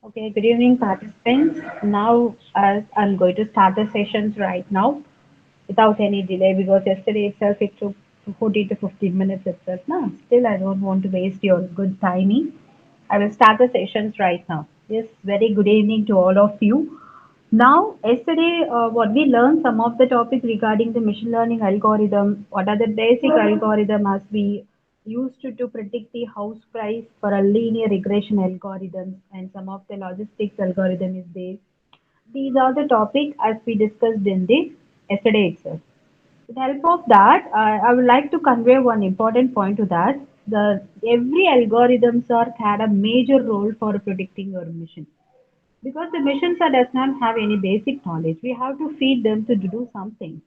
Okay, good evening, participants. Now, I'm going to start the sessions right now without any delay because yesterday itself it took 40 to 15 minutes itself. No, still, I don't want to waste your good timing. I will start the sessions right now. Yes, very good evening to all of you. Now, yesterday, what we learned some of the topic regarding the machine learning algorithm. What are the basic algorithm as we used to predict the house price for a linear regression algorithm, and some of the logistics algorithm is there. These are the topic as we discussed in the yesterday itself. With the help of that, I would like to convey one important point to that. The every algorithms are had a major role for predicting your mission because the missions are does not have any basic knowledge. We have to feed them to do something.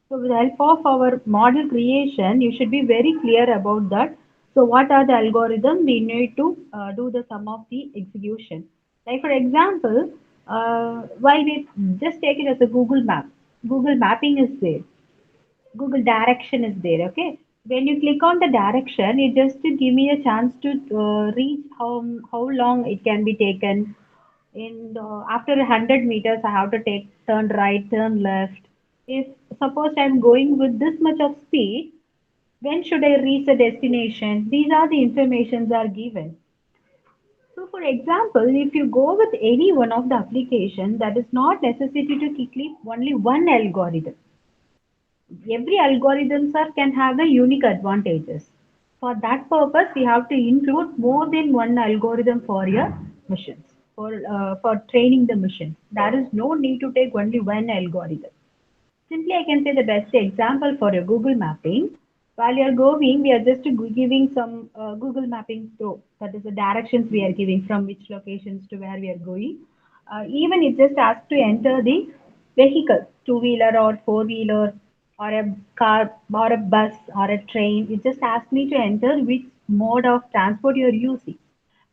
So with the help of our model creation, you should be very clear about that. So what are the algorithms we need to do the sum of the execution? Like for example, while we just take it as a Google map, Google mapping is there. Google direction is there. Okay. When you click on the direction, it just to give me a chance to reach how long it can be taken. And after 100 meters, I have to take turn right, turn left. If suppose I'm going with this much of speed, when should I reach the destination? These are the informations are given. So, for example, if you go with any one of the application, that is not necessary to click only one algorithm. Every algorithm sir can have the unique advantages. For that purpose, we have to include more than one algorithm for your missions, for training the mission. There is no need to take only one algorithm. Simply, I can say the best example for your Google mapping. While you are going, we are just giving some Google mapping through. That is the directions we are giving from which locations to where we are going. Even it just asks to enter the vehicle, two-wheeler or four-wheeler or a car or a bus or a train. It just asks me to enter which mode of transport you are using.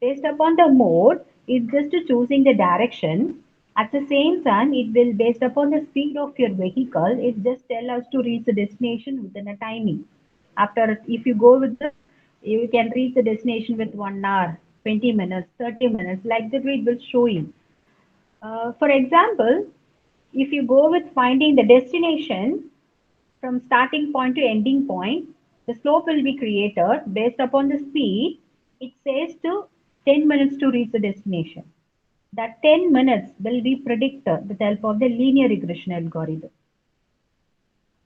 Based upon the mode, it's just choosing the direction. At the same time, it will based upon the speed of your vehicle, it just tell us to reach the destination within a timing. After if you go with the you can reach the destination with 1 hour, 20 minutes, 30 minutes, like that it will show you. For example, if you go with finding the destination from starting point to ending point, the slope will be created based upon the speed. It says to 10 minutes to reach the destination. That 10 minutes will be predicted with the help of the linear regression algorithm.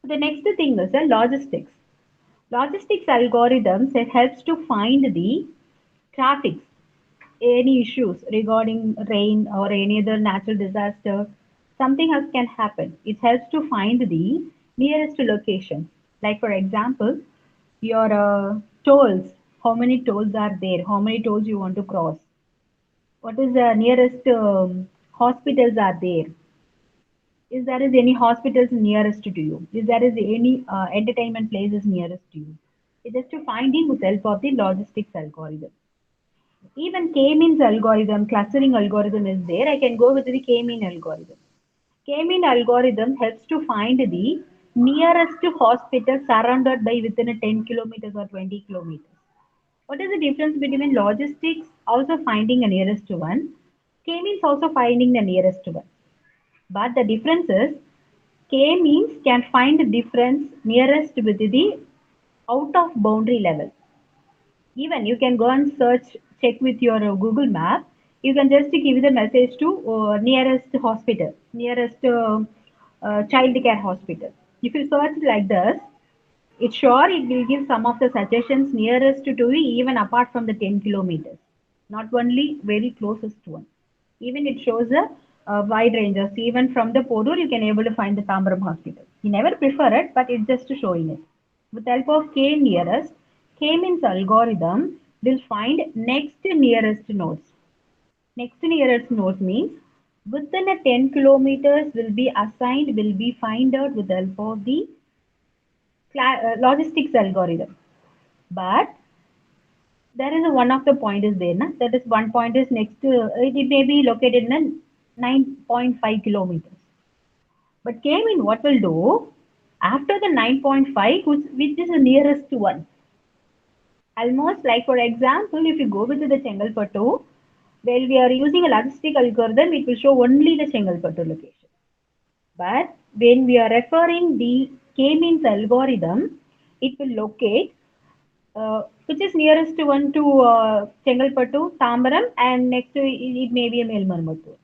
The next thing is the logistics. Logistics algorithms it helps to find the traffic, any issues regarding rain or any other natural disaster, something else can happen. It helps to find the nearest location. Like for example, your tolls, how many tolls are there, how many tolls you want to cross, what is the nearest hospitals are there, is there is any hospitals nearest to you, is there is any entertainment places nearest to you. It is to finding with help of the logistics algorithm. Even K-means algorithm, clustering algorithm is there. I can go with the K-mean algorithm. K-mean algorithm helps to find the nearest hospital surrounded by within a 10 kilometers or 20 kilometers. What is the difference between logistics also finding a nearest one? K-means also finding the nearest one. But the difference is K-means can find the difference nearest with the out of boundary level. Even you can go and search, check with your Google Map. You can just give the message to nearest hospital, nearest child care hospital. If you search like this, it's sure it will give some of the suggestions nearest to you, even apart from the 10 kilometers. Not only very closest one. Even it shows a wide ranges. Even from the Porur, you can able to find the Tambaram hospital. You never prefer it, but it's just showing it. With the help of K nearest, K means algorithm will find next nearest nodes. Next nearest node means within a 10 kilometers will be assigned, will be find out with the help of the logistics algorithm. But there is a one of the point is there, na? That is one point is next to it may be located in a 9.5 kilometers. But came in what will do after the 9.5, which is the nearest one. Almost like for example, if you go with the Chengalpattu, When we are using a logistic algorithm, it will show only the Chengalpattu location. But when we are referring the K-means algorithm, it will locate which is nearest one to Chengalpattu, Tambaram, and next to it may be a Melmarmattur.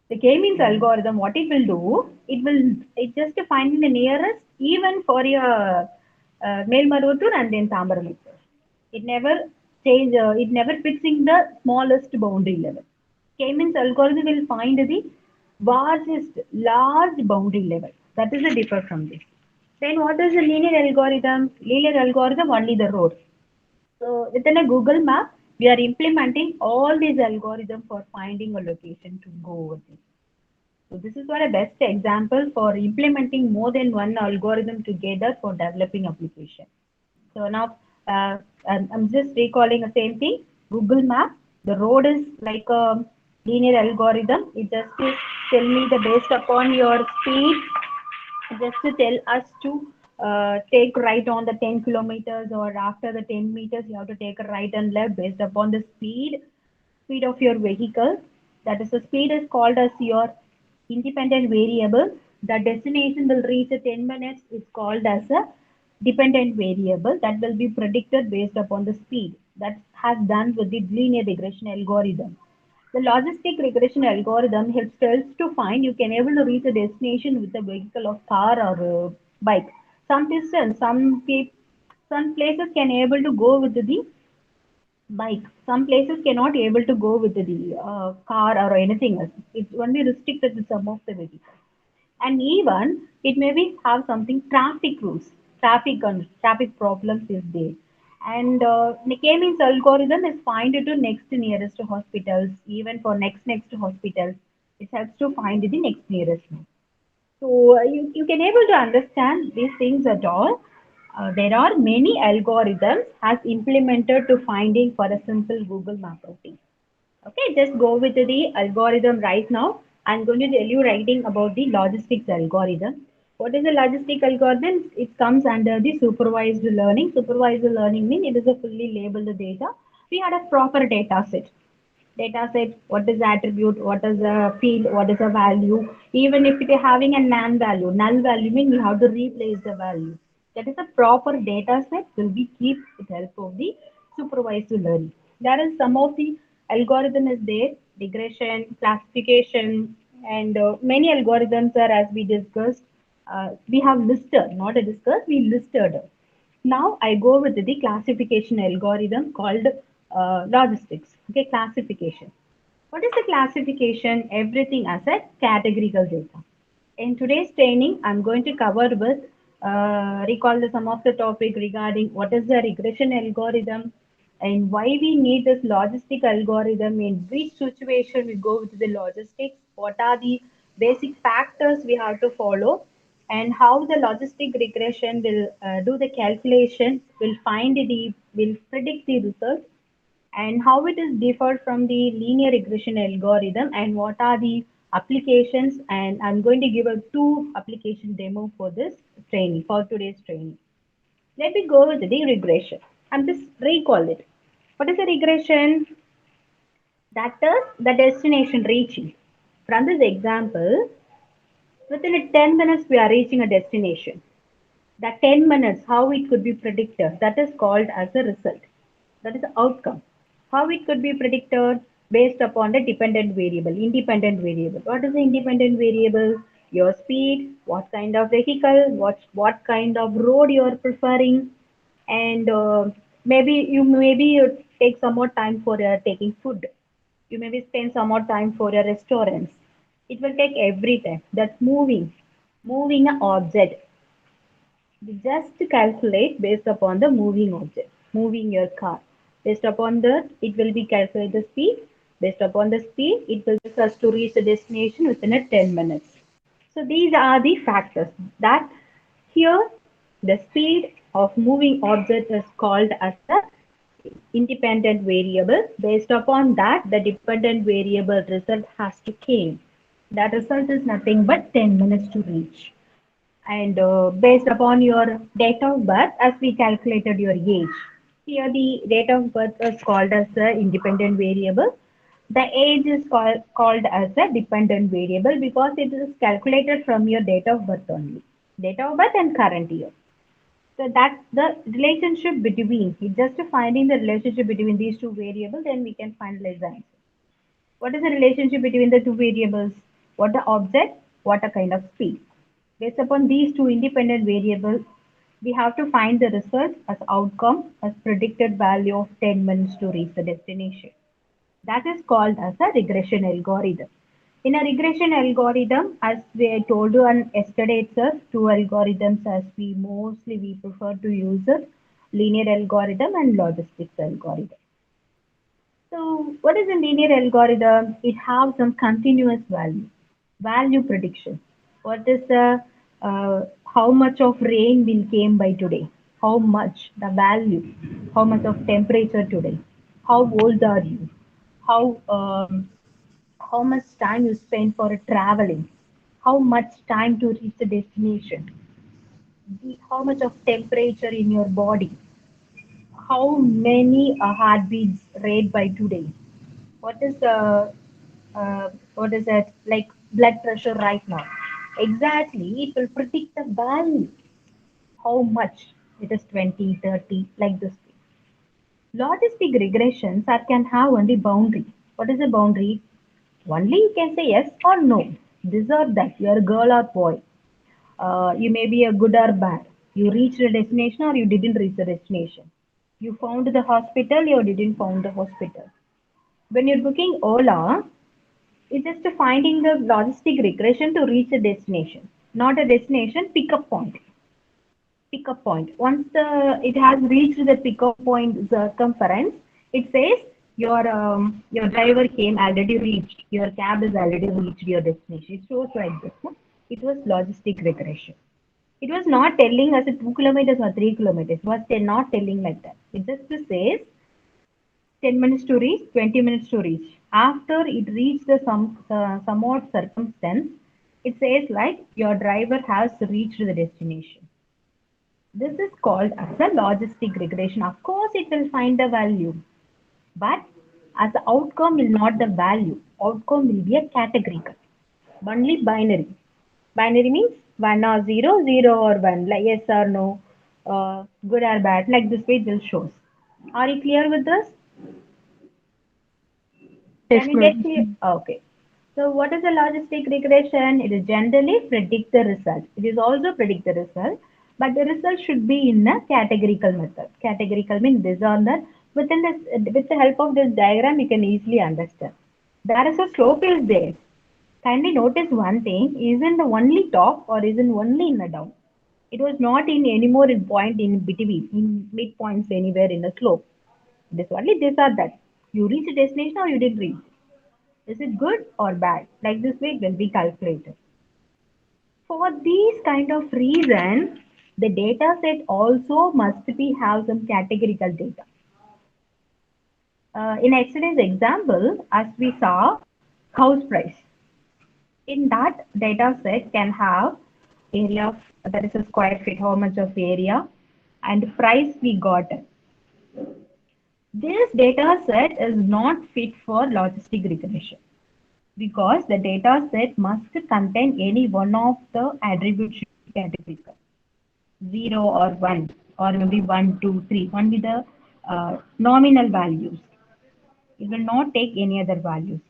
The K-means algorithm, what it will do, it just find the nearest even for your Melmarmattur and then Tambaram itself. It never fixing the smallest boundary level. K-means algorithm will find the large boundary level. That is the differ from this. Then what is the linear algorithm? Linear algorithm only the road. So within a Google map, we are implementing all these algorithms for finding a location to go over this. So this is what a best example for implementing more than one algorithm together for developing application. So now I'm just recalling the same thing. Google Map, the road is like a linear algorithm. It just to tell me the based upon your speed, just to tell us to take right on the 10 kilometers or after the 10 meters you have to take a right and left based upon the speed of your vehicle. That is, the speed is called as your independent variable. The destination will reach in 10 minutes. It's called as a dependent variable that will be predicted based upon the speed. That has done with the linear regression algorithm. The logistic regression algorithm helps us to find you can able to reach a destination with a vehicle of car or bike. Some distance, some places can able to go with the bike. Some places cannot able to go with the car or anything else. It's only restricted to some of the vehicles. And even it may be have something traffic rules, traffic problems is there. And Nikemi's algorithm is find to next nearest hospitals, even for next hospitals. It helps to find the next nearest one. So you can able to understand these things at all. There are many algorithms has implemented to finding for a simple Google map routing. Okay, just go with the algorithm right now. I'm going to tell you writing about the logistics algorithm. What is the logistic algorithm? It comes under the supervised learning. Supervised learning means it is a fully labeled data. We had a proper data set. Data set, what is the attribute, what is the field, what is the value. Even if it is having a null value means we have to replace the value. That is a proper data set will be keep with help of the supervised learning. There is some of the algorithm is there, regression, classification, and many algorithms are as we discussed. We have listed, not a discussed, we listed. Now I go with the classification algorithm called logistics. Okay, classification. What is the classification? Everything as a categorical data. In today's training, I'm going to cover with recall some of the topic regarding what is the regression algorithm and why we need this logistic algorithm, in which situation we go with the logistics, what are the basic factors we have to follow, and how the logistic regression will do the calculation, will predict the result, and how it is differed from the linear regression algorithm, and what are the applications. And I'm going to give a two application demo for this training, for today's training. Let me go with the regression. I'm just recall it. What is a regression? That is the destination reaching. From this example, within 10 minutes we are reaching a destination. That 10 minutes, how it could be predicted, that is called as a result. That is the outcome. How it could be predicted based upon the dependent variable, independent variable. What is the independent variable? Your speed, what kind of vehicle, what kind of road you are preferring, and maybe you take some more time for taking food. You maybe spend some more time for your restaurants. It will take every time. That's moving an object. We just calculate based upon the moving object, moving your car. Based upon that, it will be calculate the speed. Based upon the speed, it will help us to reach the destination within a 10 minutes. So these are the factors that here the speed of moving object is called as the independent variable. Based upon that, the dependent variable result has to came. That result is nothing but 10 minutes to reach. And based upon your date of birth, as we calculated your age. Here the date of birth is called as the independent variable. The age is called as a dependent variable because it is calculated from your date of birth only. Date of birth and current year. So that's the relationship between, just finding the relationship between these two variables, then we can finalize the answer. What is the relationship between the two variables? What the object, what a kind of speed. Based upon these two independent variables, we have to find the result as outcome as predicted value of 10 minutes to reach the destination. That is called as a regression algorithm. In a regression algorithm, as we told you on yesterday itself, two algorithms as we prefer to use it, linear algorithm and logistics algorithm. So what is a linear algorithm? It has some continuous value prediction. What is the how much of rain will came by today? How much the value? How much of temperature today? How old are you? How how much time you spend for traveling? How much time to reach the destination? How much of temperature in your body? How many heartbeats rate by today? What is the what is that like blood pressure right now? Exactly, it will predict the value. How much it is 20, 30, like this. Logistic regressions are can have only boundary. What is the boundary? Only you can say yes or no. This or that. You're a girl or boy. You may be a good or bad. You reached the destination or you didn't reach the destination. You found the hospital or didn't found the hospital. When you're booking Ola, it's just finding the logistic regression to reach a destination, not a destination pickup point. Pickup point. Once it has reached the pickup point circumference, it says your driver came already reached. Your cab is already reached your destination. It shows like this. No? It was logistic regression. It was not telling us 2 kilometers or 3 kilometers. It was not telling like that. It just says 10 minutes to reach, 20 minutes to reach. After it reached the somewhat circumstance, it says like your driver has reached the destination. This is called as a logistic regression. Of course, it will find the value, but as the outcome will not the value. Outcome will be a categorical, only binary. Binary means one or zero, zero or one, like yes or no, good or bad. Like this way, it will shows. Are you clear with this? Yes, Can you get ma'am. clear? Okay. So what is a logistic regression? It is generally predict the result. It is also predict the result, but the result should be in a categorical method. Categorical means this or that. Within this, with the help of this diagram, you can easily understand. There is a slope is there. Kindly notice one thing: isn't the only top or isn't only in the down. It was not in any more in point in between, in midpoints anywhere in the slope. It is only this or that. You reach a destination or you didn't reach. Is it good or bad? Like this way it will be calculated. For these kind of reason, the data set also must be have some categorical data. In yesterday's example, as we saw, house price. In that data set can have area of, that is a square feet, how much of area, and price we got. This data set is not fit for logistic regression, because the data set must contain any one of the attributes should be categorical, 0 or 1, or maybe 1, 2, 3, only the nominal values. It will not take any other values,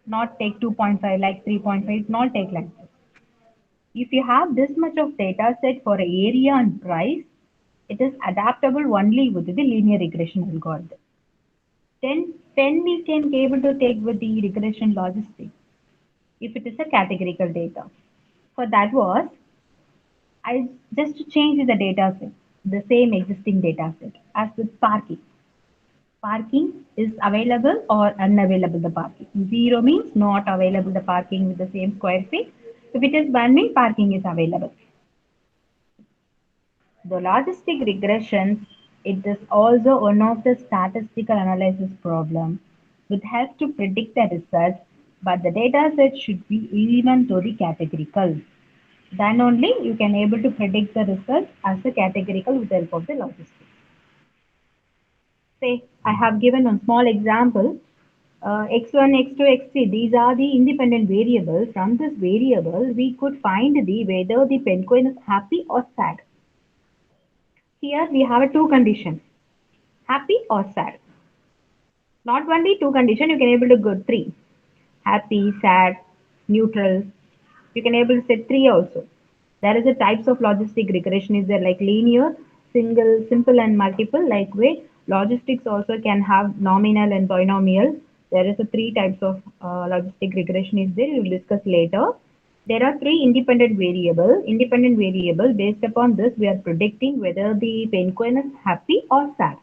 not take 2.5 like 3.5, not take like this. If you have this much of data set for area and price, it is adaptable only with the linear regression algorithm. Then we can be able to take with the regression logistic if it is a categorical data. For that was, I just changed the data set, the same existing data set as with parking. Parking is available or unavailable the parking. Zero means not available the parking with the same square feet. If it is one means parking is available. The logistic regression, it is also one of the statistical analysis problem which helps to predict the results, but the data set should be even to the categorical. Then only you can able to predict the result as a categorical with the help of the logistics. Say, I have given a small example. x1, x2, x3, these are the independent variables. From this variable, we could find the whether the penguin is happy or sad. Here we have a two condition, happy or sad. Not only two condition, you can able to go three, happy, sad, neutral. You can able to set three also. There is a types of logistic regression is there like linear, single, simple and multiple. Like way, logistics also can have nominal and binomial. There is a three types of logistic regression is there. We will discuss later. There are three independent variable. Independent variable based upon this, we are predicting whether the penguin is happy or sad.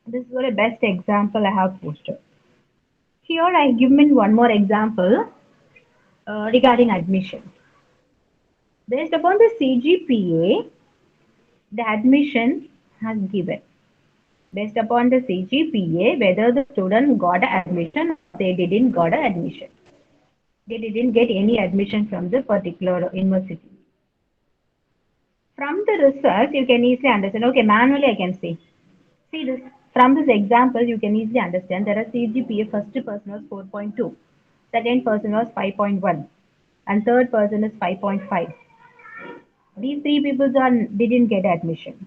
This is the best example I have posted. Here I give me one more example regarding admission. Based upon the CGPA, the admission has given. Based upon the CGPA, whether the student got admission or they didn't got admission. They didn't get any admission from the particular university. From the result, you can easily understand. Okay, manually I can see. See this. From this example, you can easily understand there are CGPA first person was 4.2, second person was 5.1, and third person is 5.5. These three people didn't get admission.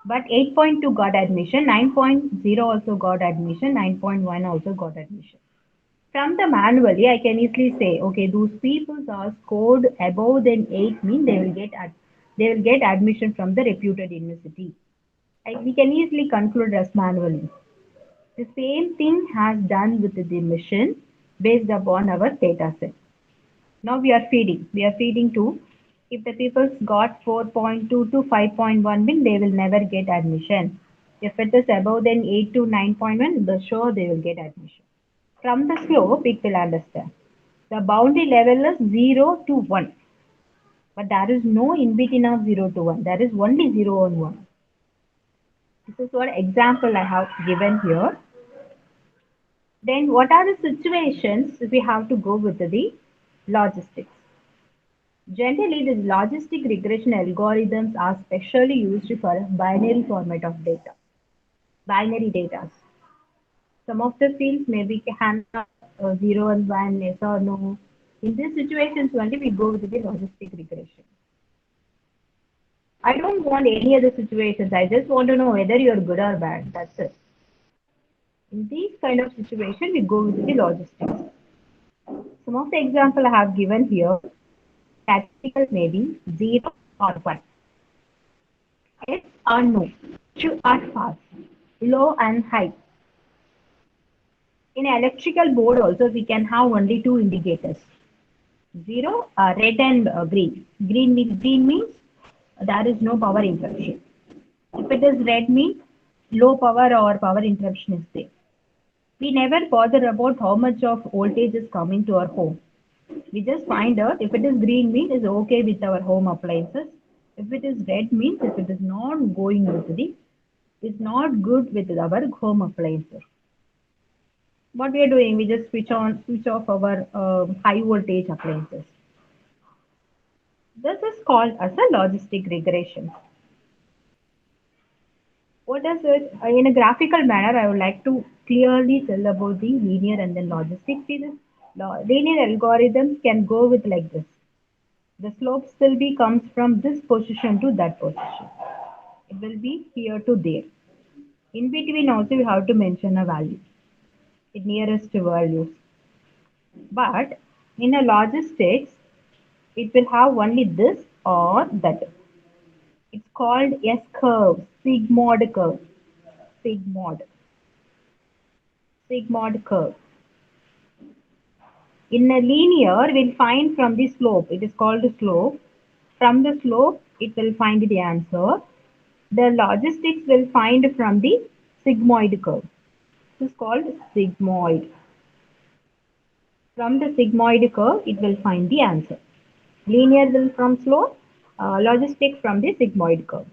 But 8.2 got admission, 9.0 also got admission, 9.1 also got admission. From the manually, I can easily say, okay, those people are scored above than 8 mean they will get admission from the reputed university. We can easily conclude as manually. The same thing has done with the mission based upon our data set. Now we are feeding. We are feeding to if the people got 4.2 to 5.1 mean they will never get admission. If it is above than 8 to 9.1, the sure they will get admission. From the slope, it will understand. The boundary level is 0 to 1. But there is no in between of 0 to 1. There is only 0 and 1. This is what example I have given here. Then what are the situations we have to go with the logistics? Generally, the logistic regression algorithms are specially used for binary format of data, binary data. Some of the fields may be handled 0 and 1, yes or no. In these situations only we go with the logistic regression. I don't want any other situations. I just want to know whether you're good or bad. That's it. In these kind of situation, we go with the logistics. Some of the example I have given here, statistical may be 0 or 1. Yes or no, true or false, low and high. In electrical board also we can have only two indicators. 0, red and green. Green means there is no power interruption. If it is red means low power or power interruption is there. We never bother about how much of voltage is coming to our home. We just find out if it is green means it's okay with our home appliances. If it is red means if it is not going with it's not good with our home appliances. What we are doing, we just switch off our high voltage appliances. This is called as a logistic regression. What is it? In a graphical manner, I would like to clearly tell about the linear and then logistic. See, this linear algorithms can go with like this. The slope still be comes from this position to that position. It will be here to there. In between also we have to mention a value, the nearest values. But in a logistics, it will have only this or that. It's called S-curve, sigmoid curve, sigmoid, sigmoid curve. In a linear, we'll find from the slope. It is called the slope. From the slope, it will find the answer. The logistics will find from the sigmoid curve. This is called sigmoid. From the sigmoid curve, it will find the answer. Linear will from slope, logistic from the sigmoid curve.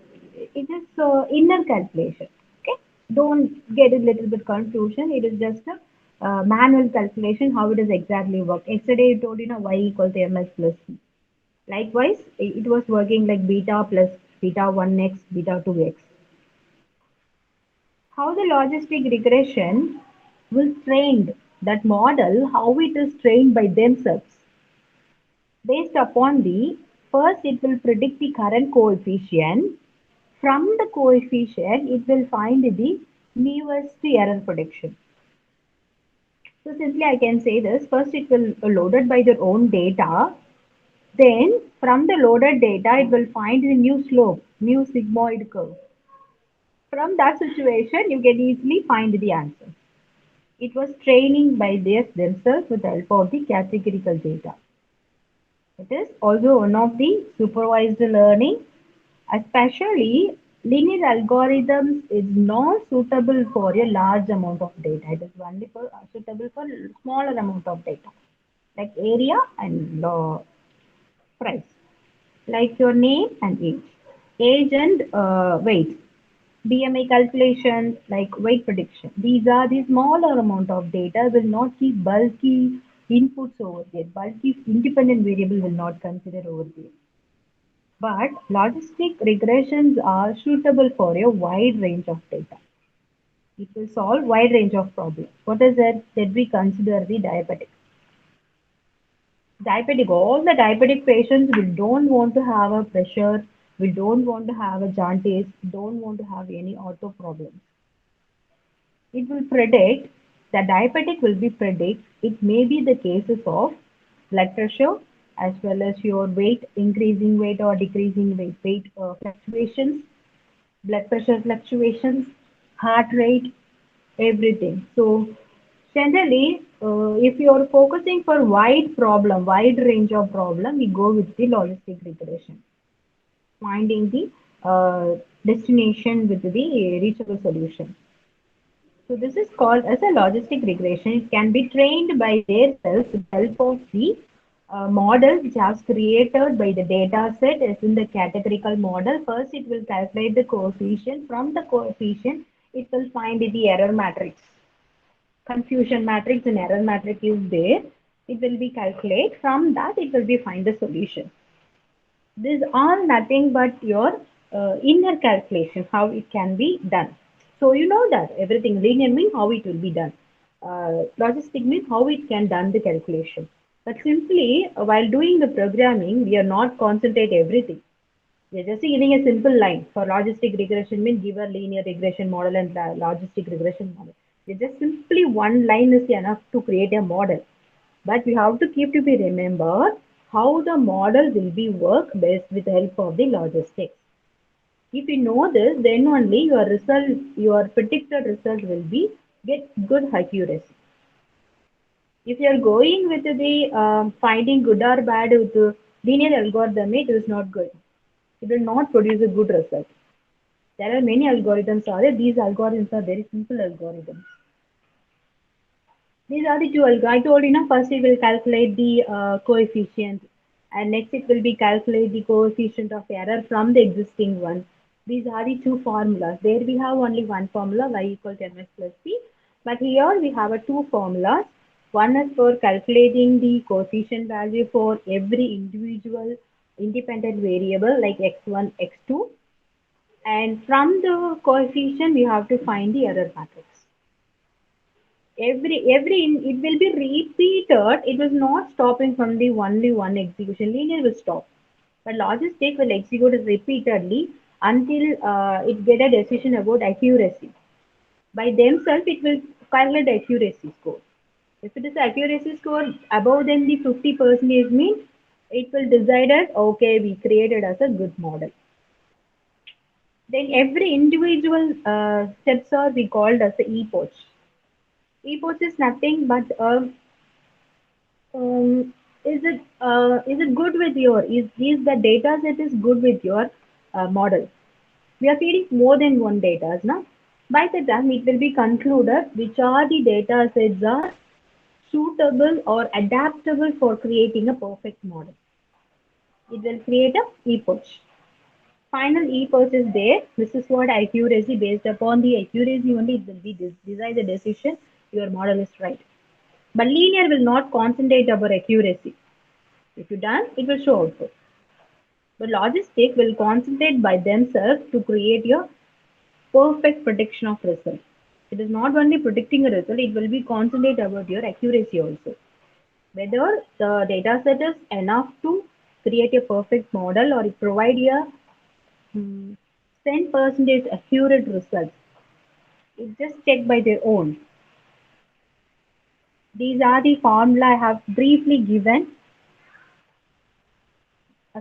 It is inner calculation. Okay, don't get a little bit confusion. It is just a manual calculation how it does exactly work. Yesterday I told you y equals to ms plus c. Likewise, it was working like beta plus beta 1x, beta 2x. How the logistic regression will trained that model how it is trained by themselves. Based upon the first, it will predict the current coefficient. From the coefficient, it will find the newest error prediction. So simply I can say this. First, it will loaded by their own data. Then from the loaded data, it will find the new slope, new sigmoid curve. From that situation, you can easily find the answer. It was training by themselves with the help of the categorical data. It is also one of the supervised learning, especially linear algorithms is not suitable for a large amount of data. It is only for suitable for smaller amount of data, like area and price, like your name and age and weight. BMI calculations like weight prediction. These are the smaller amount of data will not keep bulky inputs over there. Bulky independent variable will not consider over there. But logistic regressions are suitable for a wide range of data. It will solve wide range of problems. What is it that we consider the diabetic? Diabetic, all the diabetic patients we don't want to have a pressure, we don't want to have a jaundice, don't want to have any auto problems. It will predict, the diabetic will be predict, it may be the cases of blood pressure as well as your weight, increasing weight or decreasing weight fluctuations, blood pressure fluctuations, heart rate, everything. So generally, if you are focusing for wide range of problem, we go with the logistic regression, finding the destination with the reachable solution. So this is called as a logistic regression. It can be trained by themselves with the help of the model which has created by the data set as in the categorical model. First, it will calculate the coefficient. From the coefficient, it will find the error matrix. Confusion matrix and error matrix is there. It will be calculate. From that, it will be find the solution. This are nothing but your inner calculation, how it can be done. So you know that everything linear means how it will be done. Logistic means how it can done the calculation. But simply while doing the programming, we are not concentrate everything. We are just giving a simple line for logistic regression means give a linear regression model and logistic regression model. It's just simply one line is enough to create a model. But we have to keep to be remember how the model will be work best with the help of the logistics. If you know this, then only your result, your predicted result will be get good accuracy. If you are going with the finding good or bad with the linear algorithm, it is not good. It will not produce a good result. There are many algorithms are there. These algorithms are very simple algorithms. These are the two algorithms. I told you, first it will calculate the coefficient and next it will be calculate the coefficient of error from the existing one. These are the two formulas. There we have only one formula, y equal to mx plus c. But here we have a two formulas. One is for calculating the coefficient value for every individual independent variable like x1, x2. And from the coefficient, we have to find the error matrix. It will be repeated. It was not stopping from the only one execution. Linear will stop, but logistic will execute it repeatedly until it get a decision about accuracy. By themselves, it will calculate the accuracy score. If it is accuracy score above than the 50% means it will decide that okay, we created as a good model. Then every individual steps are we called as the epoch. Epoch is nothing but is it good with your is the data set is good with your model? We are feeding more than one data now. By the time it will be concluded which are the data sets are suitable or adaptable for creating a perfect model. It will create a epoch. Final epoch is there. This is what accuracy, based upon the accuracy only it will be decide the decision your model is right. But linear will not concentrate over accuracy. If you done, it will show output. But logistic will concentrate by themselves to create your perfect prediction of result. It is not only predicting a result, it will be concentrate about your accuracy also. Whether the data set is enough to create a perfect model or it provide a 10% accurate results. It just check by their own. These are the formula I have briefly given.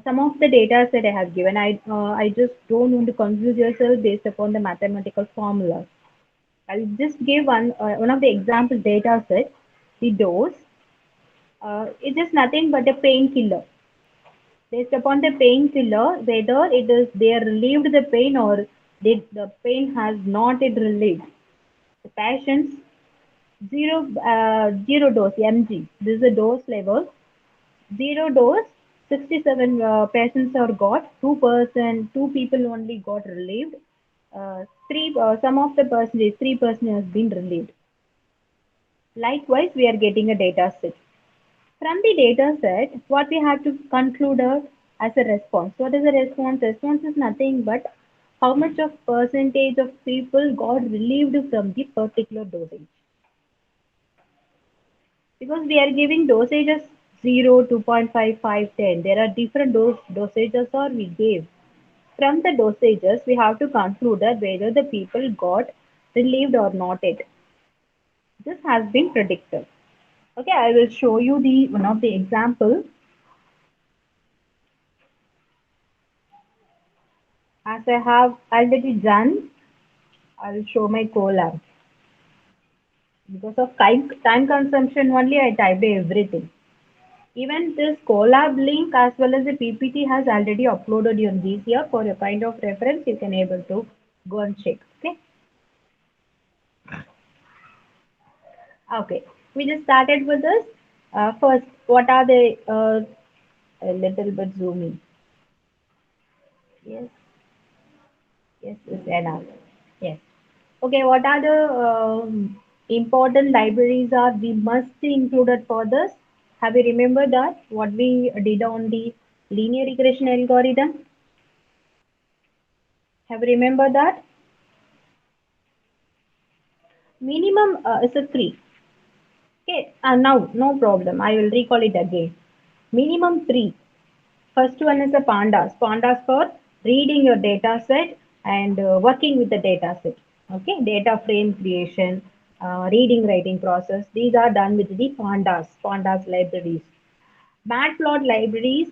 Some of the data set I have given. I just don't want to confuse yourself based upon the mathematical formulas. I'll just give one of the example data set. The dose. It is nothing but a painkiller. Based upon the painkiller, whether it is they relieved the pain or the pain has not yet relieved. The patient's zero dose mg. This is the dose level. Zero dose. 67 patients are got. 2 people only got relieved. Three some of the percentage 3% has been relieved. Likewise, we are getting a data set. From the data set, what we have to conclude as a response. What is a response? Response is nothing but how much of percentage of people got relieved from the particular dosage. Because we are giving dosages 0, 2.5, 5, 10. There are different dosages or we gave. From the dosages, we have to conclude that whether the people got relieved or not yet. This has been predicted. Okay, I will show you the one of the example. As I have already done, I'll show my Colab. Because of time consumption only, I typed everything. Even this Colab link as well as the PPT has already uploaded on this here for your kind of reference. You can able to go and check. Okay. Okay. We just started with this. First, what are the a little bit zooming? Yes. Yes, is enough. Yes. Okay, what are the important libraries are we must include it for this? Have you remembered that what we did on the linear regression algorithm? Have you remembered that? Minimum is a 3. Okay, now no problem. I will recall it again. Minimum 3. First one is the pandas. Pandas for reading your data set and working with the data set. Okay, data frame creation, reading writing process. These are done with the pandas libraries. Matplot libraries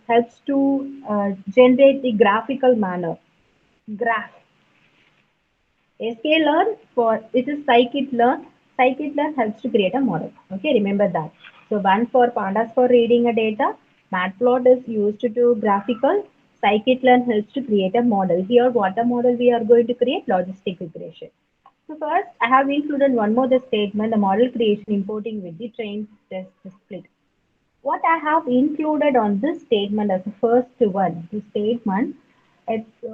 helps to generate the graphical manner. Graph. sklearn for it is scikit-learn. Scikit-learn helps to create a model. Okay, remember that. So one for pandas for reading a data. Matplot is used to do graphical. Scikit-learn helps to create a model. Here, what a model we are going to create? Logistic regression. So first, I have included one more the statement, the model creation importing with the train test split. What I have included on this statement as the first one, the statement, it's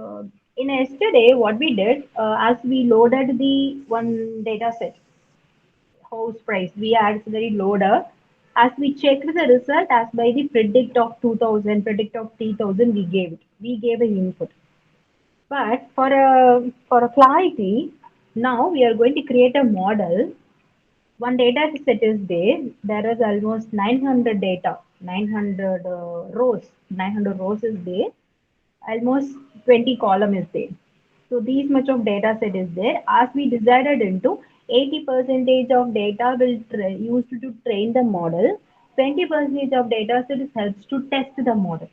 in yesterday what we did as we loaded the one data set, house price, we had very loader. As we checked the result as by the predict of 2000, predict of 3000, we gave it. We gave an input. But for a clarity, now we are going to create a model. One data set is there. There is almost 900 data, 900 rows. 900 rows is there. Almost 20 column is there. So these much of data set is there. As we decided into 80 percentage of data will used to train the model. 20 percentage of data set is helps to test the model.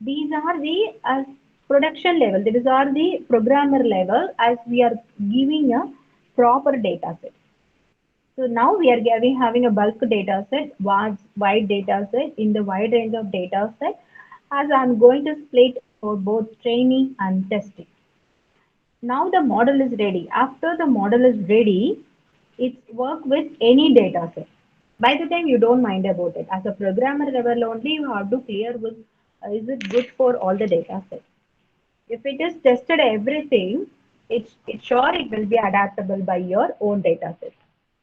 These are the production level. These are the programmer level as we are giving a proper data set. So now we are having a bulk data set, wide data set in the wide range of data set as I'm going to split for both training and testing. Now the model is ready. After the model is ready, it's work with any data set. By the time you don't mind about it. As a programmer level only, you have to clear with is it good for all the data sets. If it is tested everything, it's sure it will be adaptable by your own data set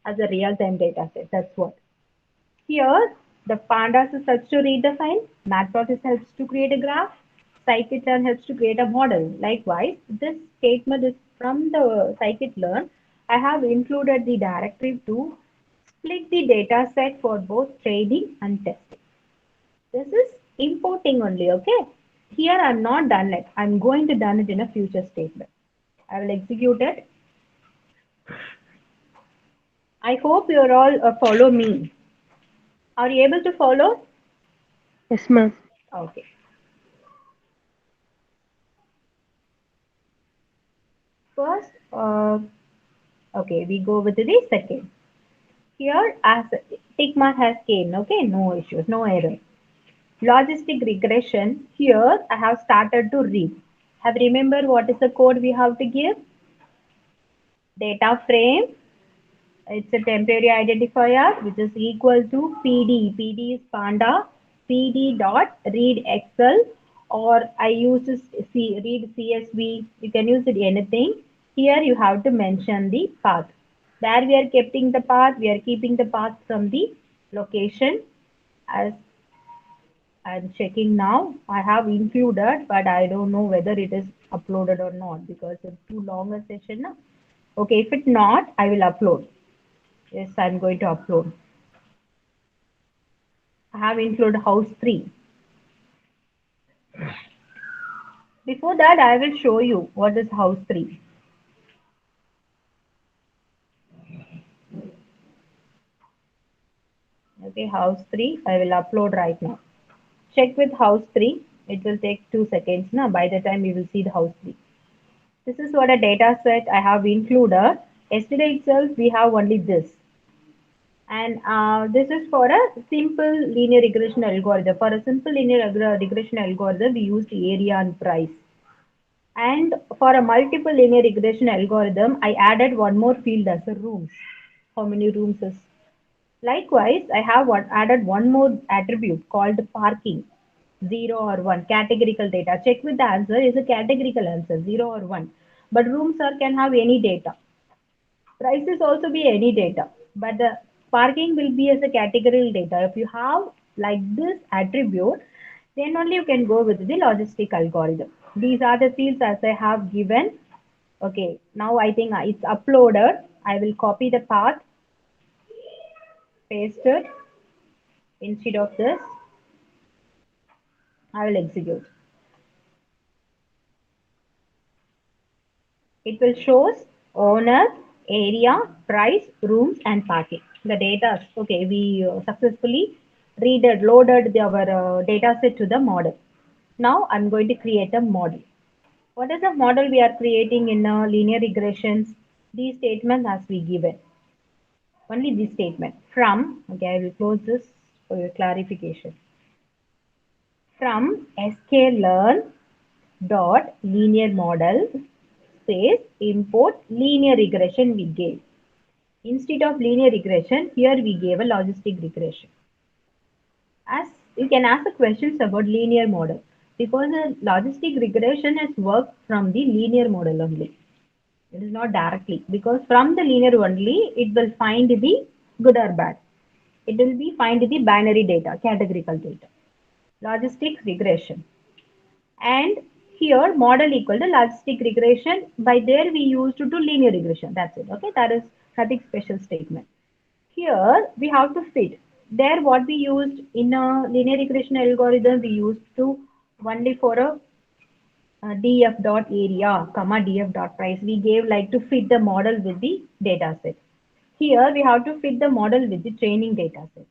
as a real-time data set. That's what. Here, the pandas is helps to read the file, matplotlib helps to create a graph, scikit-learn helps to create a model. Likewise, this statement is from the scikit-learn. I have included the directive to split the data set for both training and testing. This is importing only, okay? Here I'm not done it. I'm going to done it in a future statement. I will execute it. I hope you're all follow me. Are you able to follow? Yes, ma'am. Okay. First, okay, we go with the second. Here, as tick mark has came, okay, no issues, no error. Logistic regression, here I have started to read. Have remember what is the code we have to give? Data frame, it's a temporary identifier which is equal to PD. PD is panda, PD dot read Excel, or I use to read CSV. You can use it anything. Here you have to mention the path. There we are keeping the path. We are keeping the path from the location. As I'm checking now, I have included, but I don't know whether it is uploaded or not because it's too long a session now. Okay, if it's not, I will upload. Yes, I'm going to upload. I have included house 3. Before that, I will show you what is house 3. Okay, house 3, I will upload right now. Check with house 3. It will take 2 seconds. Now, by the time you will see the house 3. This is what a data set I have included. Yesterday itself, we have only this. And this is for a simple linear regression algorithm. For a simple linear regression algorithm, we used area and price. And for a multiple linear regression algorithm, I added one more field as a rooms. How many rooms is? Likewise, I have added one more attribute called parking. 0 or 1 categorical data. Check with the answer is a categorical answer 0 or 1. But rooms are can have any data. Prices also be any data, but the parking will be as a categorical data. If you have like this attribute, then only you can go with the logistic algorithm. These are the fields as I have given. Okay, now I think it's uploaded. I will copy the path, paste it instead of this. I will execute. It will shows owner, area, price, rooms, and parking. The data. Okay, we successfully loaded our data set to the model. Now I'm going to create a model. What is the model we are creating in linear regressions? These statements as we given. Only this statement. From, okay, I will close this for your clarification. From sklearn dot linear model space import linear regression we gave. Instead of linear regression, here we gave a logistic regression. As you can ask the questions about linear model because the logistic regression is worked from the linear model only. It is not directly because from the linear only it will find the good or bad. It will be find the binary data, categorical data. Logistic regression. And here model equal to logistic regression. By there we used to do linear regression. That's it. Okay, that is nothing special statement. Here we have to fit. There what we used in a linear regression algorithm we used to only for a df dot area comma df dot price. We gave like to fit the model with the data set. Here we have to fit the model with the training data set.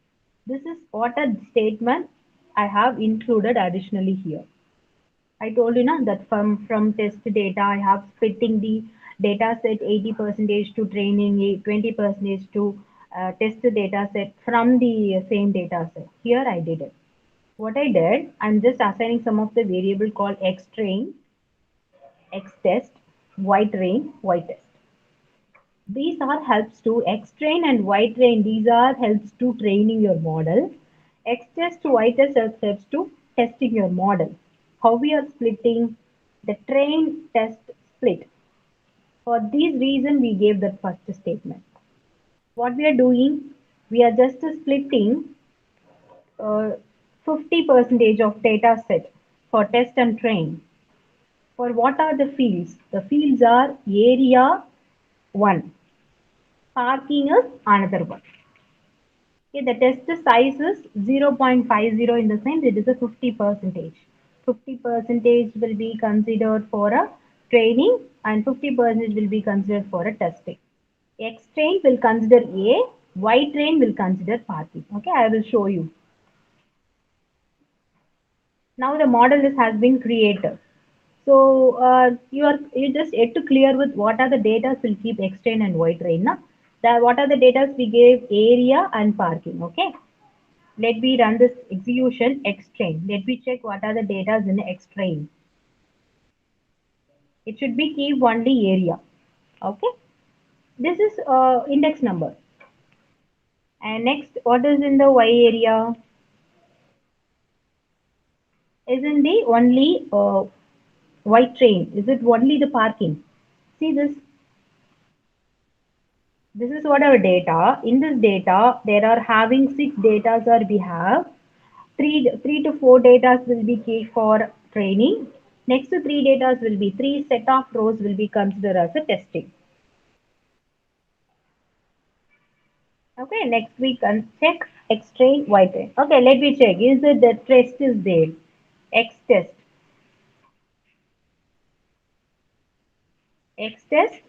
This is what a statement I have included additionally here. I told you now that from test data, I have splitting the data set 80 percentage to training, 20 percentage to test data set from the same data set. Here I did it. What I did, I'm just assigning some of the variable called x train, x test, y train, y test. These are helps to X train and Y train. These are helps to training your model. X test to Y test helps to testing your model. How we are splitting the train test split. For this reason, we gave that first statement. What we are doing, we are just splitting 50 percentage of data set for test and train. For what are the fields? The fields are area 1. Parking is another one. Okay, the test size is 0.50 in the sense it is a 50 percentage. 50 percentage will be considered for a training and 50 percentage will be considered for a testing. X train will consider A, Y train will consider parking. Okay, I will show you. Now the model is, has been created. So you just yet to clear with what are the data will keep X train and Y train. Na? What are the data we gave area and parking. Okay. Let me run this execution X train. Let me check what are the data in X train. It should be keep only area. Okay. This is index number. And next, what is in the Y area? Isn't the only white train? Is it only the parking? See this. This is what our data. In this data, there are having six data or we have three to four data will be key for training. Next to three data will be three set of rows will be considered as a testing. Okay, next we can check X train, Y train. Okay, let me check. Is it the test is there? X test. X test.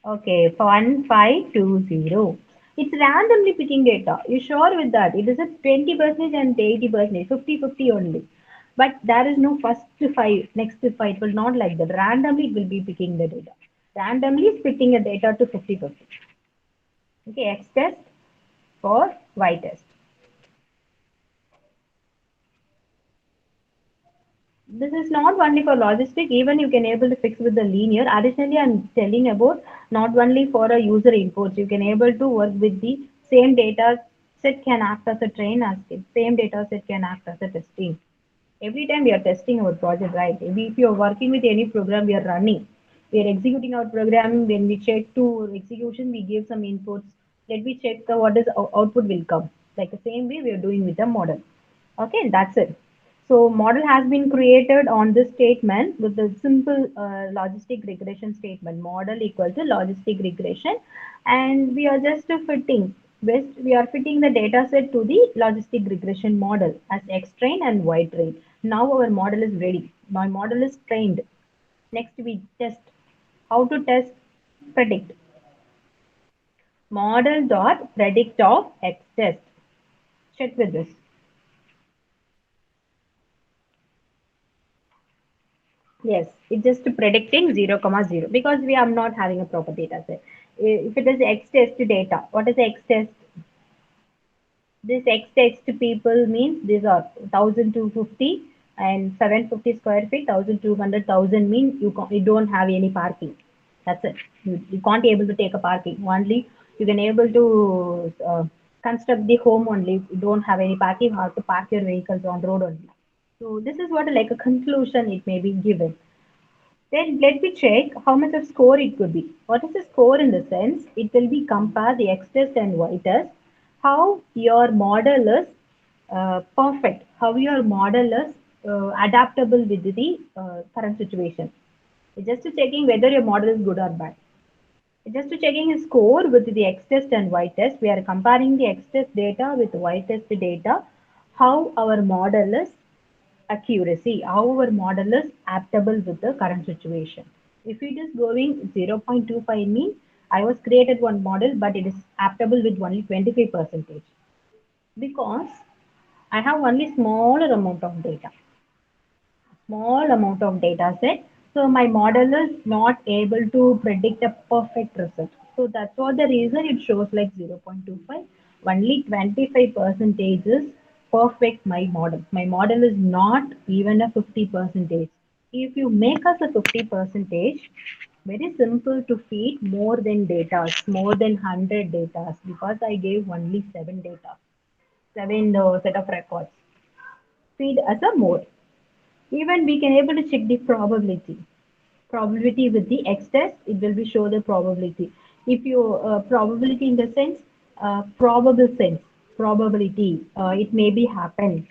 Okay, 1520. It's randomly picking data. You sure with that? It is a 20% and 80%, 50-50 only. But there is no first five, next five. It will not like that. Randomly it will be picking the data. Randomly splitting the data to 50-50. Okay, X test for Y test. This is not only for logistic, even you can able to fix with the linear. Additionally, I'm telling about not only for a user inputs, you can able to work with the same data set can act as a train as it. Same data set can act as a testing. Every time we are testing our project, right? If you are working with any program we are running, we are executing our program. When we check to execution, we give some inputs. Let me check the what is output will come. Like the same way we are doing with the model. Okay, that's it. So model has been created on this statement with the simple logistic regression statement. Model equal to logistic regression, and we are just fitting. Best we are fitting the data set to the logistic regression model as X train and Y train. Now our model is ready. My model is trained. Next we test. How to test? Predict. Model dot predict of X test. Check with this. Yes, it's just predicting 0, comma 0 because we are not having a proper data set. If it is X test data, what is X test? This X test people means these are 1250 and 750 square feet, 1200, 1000 means you don't have any parking. That's it. You can't able to take a parking. Only you can able to construct the home only. You don't have any parking, you have to park your vehicles on road only. So this is what like a conclusion it may be given. Then let me check how much of score it could be. What is the score in the sense? It will be compare the X test and Y test. How your model is perfect. How your model is adaptable with the current situation. It's just to checking whether your model is good or bad. It's just to checking his score with the X test and Y test. We are comparing the X test data with Y test data. How our model is accuracy, how our model is adaptable with the current situation. If it is going 0.25 mean, I was created one model, but it is adaptable with only 25 percentage because I have only smaller amount of data, small amount of data set. So my model is not able to predict a perfect result. So that's what the reason it shows like 0.25. Only 25 percentage is perfect my model. My model is not even a 50 percentage. If you make us a 50 percentage, very simple to feed more than data, more than 100 data because I gave only seven data, seven set of records. Feed as a more. Even we can able to check the probability. Probability with the X test, it will be show the probability. If you probability in the sense, probable sense, probability, it may be happen.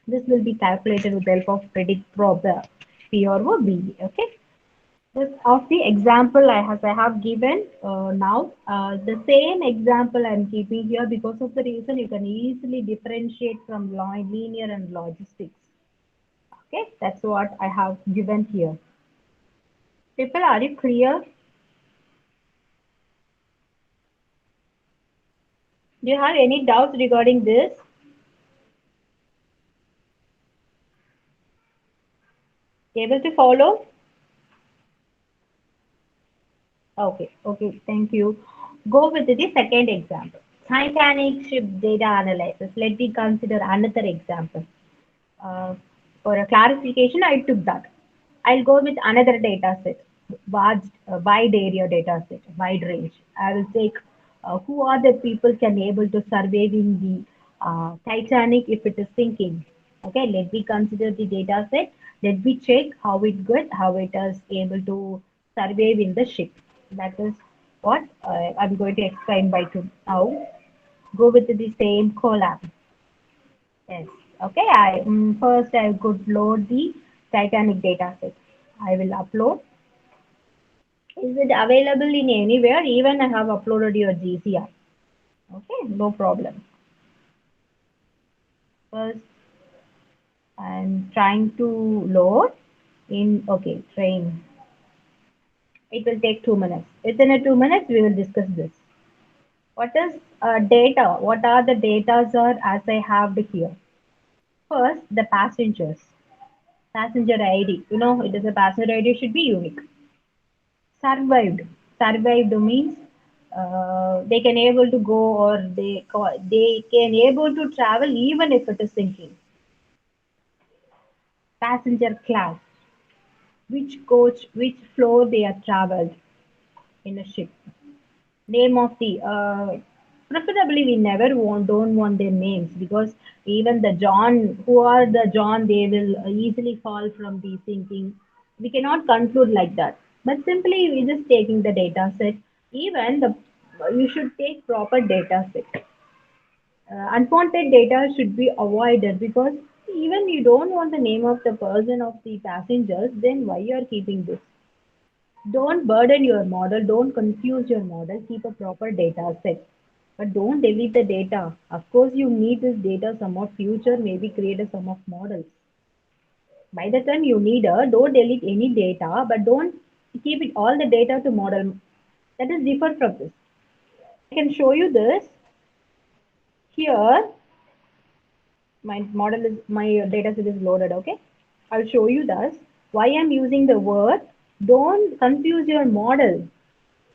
This will be calculated with the help of predict prob P or O B. Okay. Of the example I have given now, the same example I'm keeping here because of the reason you can easily differentiate from linear and logistics. Okay, that's what I have given here. People, are you clear? Do you have any doubts regarding this? Able to follow? Okay, okay, thank you. Go with the second example. Titanic ship data analysis. Let me consider another example. Uh, for a clarification, I took that. I'll go with another data set, wide area data set, wide range. I will take who are the people can able to survive in the Titanic if it is sinking. Okay, let me consider the data set. Let me check how it is able to survive in the ship. That is what I'm going to explain by to now. Go with the same collab. Yes. Okay. First I could load the Titanic dataset. I will upload. Is it available in anywhere? Even I have uploaded your GCR. Okay, no problem. First, I'm trying to load in. Okay, train. It will take 2 minutes. Within a 2 minutes, we will discuss this. What is data? What are the data are as I have here? First, the passengers. Passenger ID. You know, it is a passenger ID should be unique. Survived. Survived means they can able to go or they can able to travel even if it is sinking. Passenger class, which coach, which floor they are traveled in a ship. Name of the preferably we never don't want their names because even the John who are the John they will easily fall from the sinking. We cannot conclude like that. But simply we just taking the data set. Even the you should take proper data set. Unwanted data should be avoided because even you don't want the name of the person of the passengers, then why you are keeping this? Don't burden your model, don't confuse your model, keep a proper data set. But don't delete the data. Of course, you need this data some of future, maybe create a sum of models. By the time you need don't delete any data, but don't keep it all the data to model. That is different from this. I can show you this. Here, my data set is loaded, okay? I'll show you this. Why I'm using the word, don't confuse your model.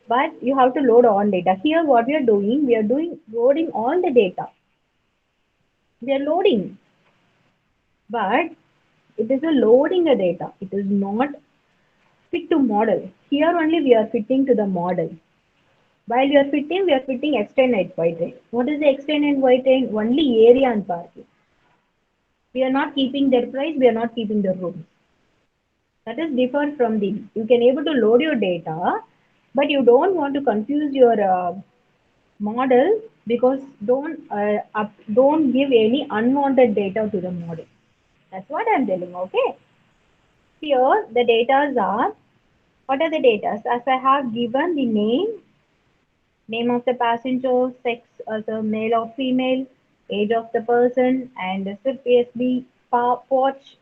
But you have to load all data. Here what we are doing loading all the data. We are loading, but it is a loading the data. It is not fit to model. Here only we are fitting to the model. While we are fitting extend and white range. What is the extend and white range? Only area and parking. We are not keeping their price, we are not keeping the rooms. That is different from the, you can able to load your data, but you don't want to confuse your model because don't give any unwanted data to the model. That's what I'm telling. Okay. Here the data are what are the data? As I have given the name of the passenger, sex as a male or female, age of the person, and the SIP PSB, watch,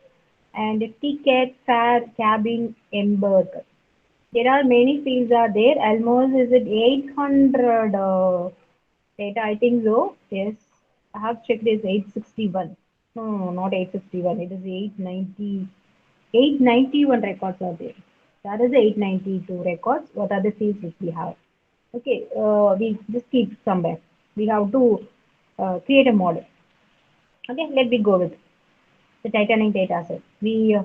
and ticket, fare, cabin, embark. There are many fields are there. Almost is it 800 data? I think so. Yes, I have checked. Is 861. No, no, no, not 861. It is 890. 891 records are there. That is the 892 records. What are the fields which we have? Okay, we just keep somewhere. We have to create a model. Okay, let me go with the Titanic dataset. We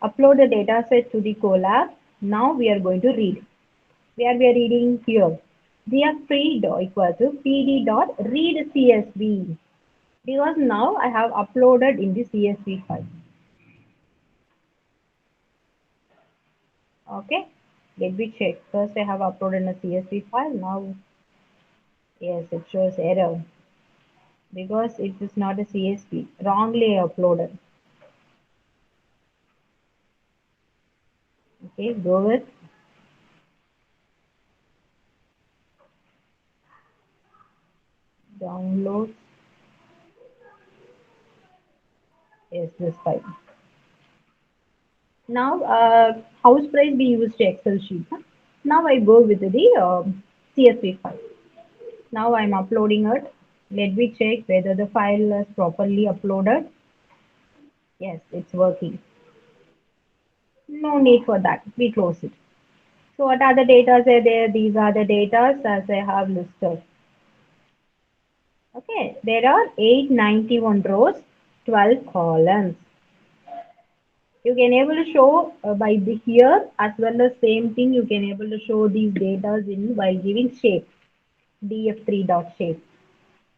upload the dataset to the Colab. Now we are going to read. Where we are reading here. React equal to pd dot read CSV because now I have uploaded in the CSV file. Okay, let me check. First I have uploaded in a CSV file. Now, yes, it shows error because it is not a CSV. Wrongly uploaded. Okay, go with Downloads. Yes, this file. Now, house price we used Excel sheet. Huh? Now I go with the CSV file. Now I'm uploading it. Let me check whether the file is properly uploaded. Yes, it's working. No need for that. We close it. So what are the data are there? These are the data as I have listed. Okay, there are 891 rows, 12 columns. You can able to show by the here as well as same thing you can able to show these data in while giving shape df3 dot shape.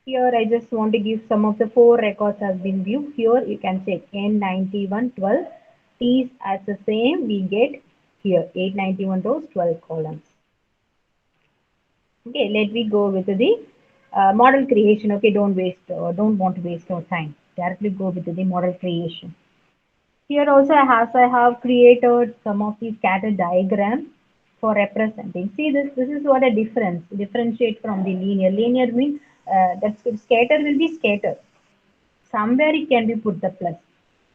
Here I just want to give some of the four records has been viewed. Here you can check N9112 these as the same we get here 891 rows 12 columns. Okay, let me go with the model creation. Okay, don't want to waste our time. Directly go with the model creation. Here also I have created some of these scatter diagrams for representing. See this is what a differentiate from the linear. Linear means that scatter will be scatter. Somewhere it can be put the plus.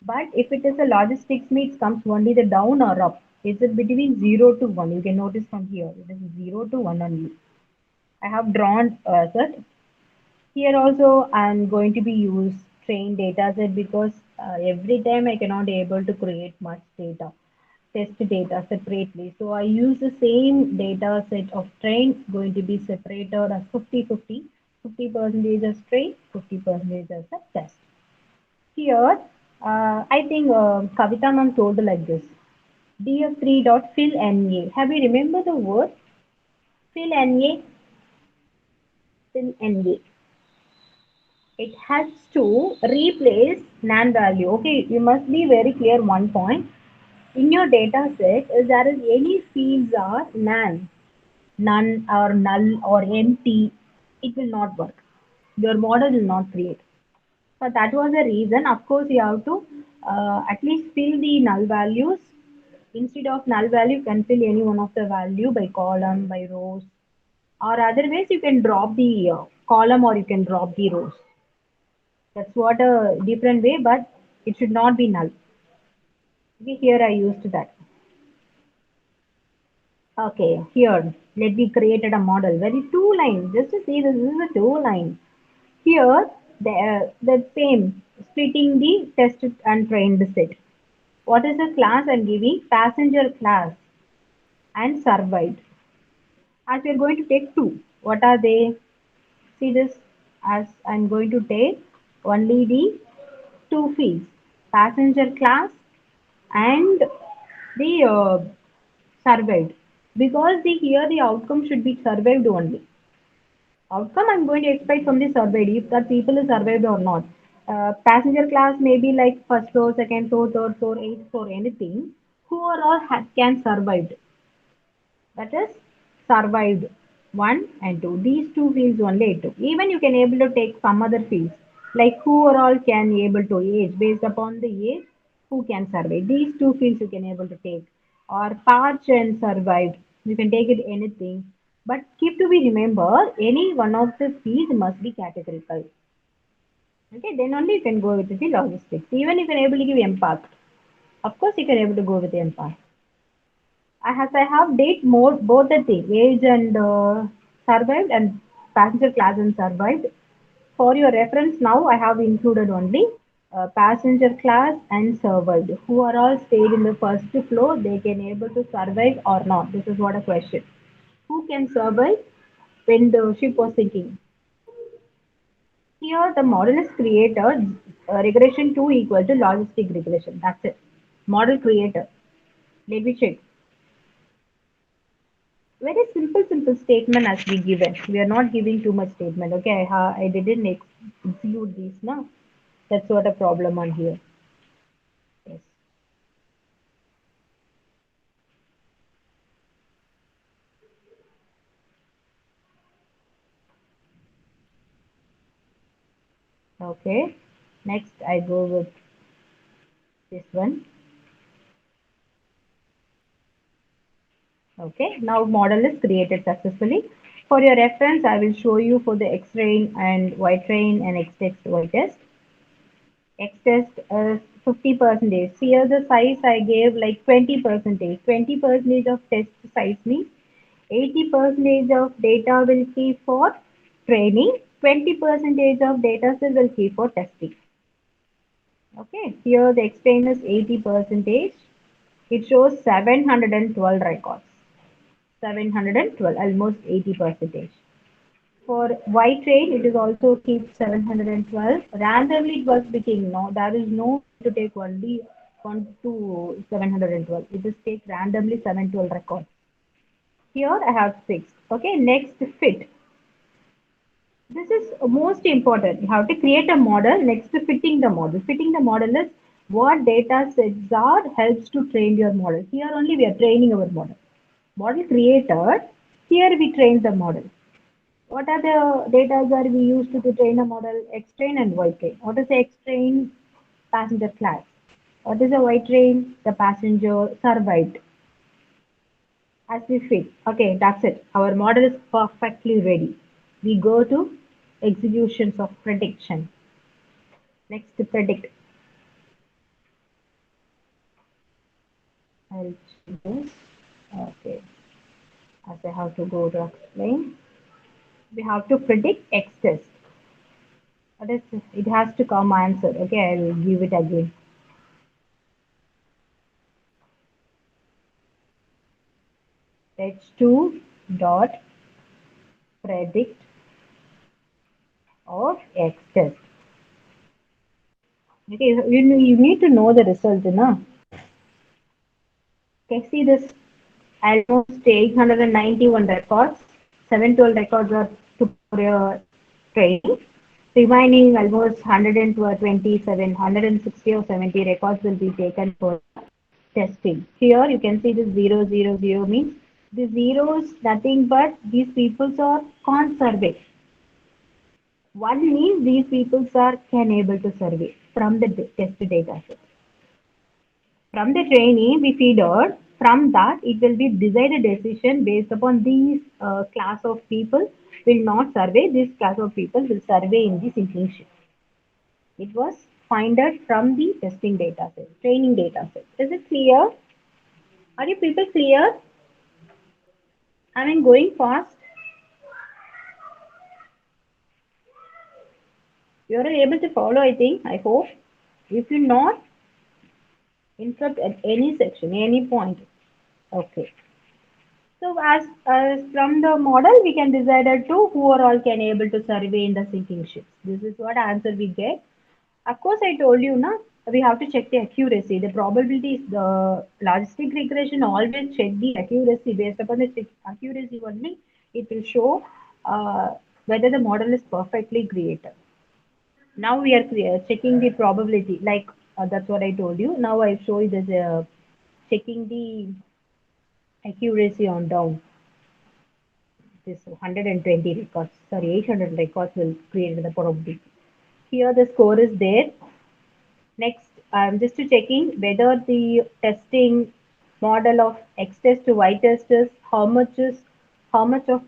But if it is a logistics means comes only the down or up. It's between 0 to 1. You can notice from here. It is 0 to 1 only. I have drawn that. Here also I'm going to be use train data set because every time I cannot able to create much data, test data separately. So I use the same data set of train going to be separated as 50-50, 50% as train, 50% as a test. Here, I think Kavita ma'am told like this. DF3 dot fill NA. Have you remember the word fill NA? Fill NA. It has to replace NaN value. Okay, you must be very clear one point. In your data set, if there is any fields are NaN, none or null or empty, it will not work. Your model will not create. So that was the reason. Of course, you have to at least fill the null values. Instead of null value, you can fill any one of the value by column, by rows, or otherwise you can drop the column or you can drop the rows. That's what a different way, but it should not be null. Okay, here I used that. Okay, here let me created a model. Very two lines. Just to see this is a two line. Here the same splitting the test and trained set. What is the class I'm giving? Passenger class and survived. As we are going to take two. What are they? See this as I'm going to take only the two fields. Passenger class and the survived because the here the outcome should be survived only. Outcome I'm going to expect from the surveyed if that people is survived or not. Passenger class may be like first floor, second floor, third floor, eighth floor, anything. Who are all can survive? That is survived one and two. These two fields only two. Even you can able to take some other fields like who are all can able to age based upon the age who can survive. These two fields you can able to take or parch and survived. You can take it anything. But keep to be remember any one of the fields must be categorical. Okay, then only you can go with the logistics. Even you can able to give empath. Of course you can able to go with the empath. I have date more both the thing age and survived and passenger class and survived. For your reference now I have included only passenger class and survived. Who are all stayed in the first floor they can able to survive or not. This is what a question. Who can survive when the ship was sinking? Here the model is created regression 2 equal to logistic regression. That's it. Model creator. Let me check. Very simple statement as we given. We are not giving too much statement. Okay, I didn't include these now. That's what a problem on here. Yes. Okay. Next, I go with this one. Okay. Now model is created successfully. For your reference, I will show you for the X-Train and Y-Train and X-Text Y-Test. X-Test is 50 percentage. Here the size I gave like 20 percentage. 20 percentage of test size means 80 percentage of data will keep for training. 20 percentage of data set will keep for testing. Okay, here the X-Train is 80 percentage. It shows 712 records. 712, almost 80 percentage. For Y train, it is also keep 712. Randomly it was picking. No, there is no way to take only 1 to 712. It is take randomly 712 records. Here I have 6. Okay, next fit. This is most important. You have to create a model next to fitting the model. Fitting the model is what data sets are helps to train your model. Here only we are training our model. Model created. Here we train the model. What are the data that we use to train a model? X-train and Y-train. What is the X-train? Passenger class. What is the Y-train? The passenger survived as we fit. Okay, that's it. Our model is perfectly ready. We go to executions of prediction. Next, to predict. I'll check this. Okay, as I have to go to explain. We have to predict X test. What is this? It has to come answer. Okay, I will give it again. H2 dot predict of X test. Okay, you need to know the result, no? Okay, see this almost 891 records, 712 records are to for your training. Remaining almost 127, 160 or 70 records will be taken for testing. Here you can see this 000 means the zeros nothing but these peoples are can't survey. One means these peoples are can able to survey from the test data set. From the trainee we feed out. From that it will be decided decision based upon these class of people will not survey. This class of people will survey in the syncing shift. It was finded from the testing data set, training data set. Is it clear? Are you people clear? I mean going fast. You are able to follow, I think. I hope. If you not, interrupt at any section, any point. Okay. So as from the model, we can decide it to who are all can able to survey in the sinking ships. This is what answer we get. Of course, I told you, na, we have to check the accuracy. The probability is the logistic regression always check the accuracy based upon the accuracy only. It will show whether the model is perfectly created. Now we are checking the probability, like that's what I told you. Now I show you this checking the accuracy on down. This 120 records, sorry, 800 records will create the probability. Here the score is there. Next, I'm just checking whether the testing model of X test to Y test is how much of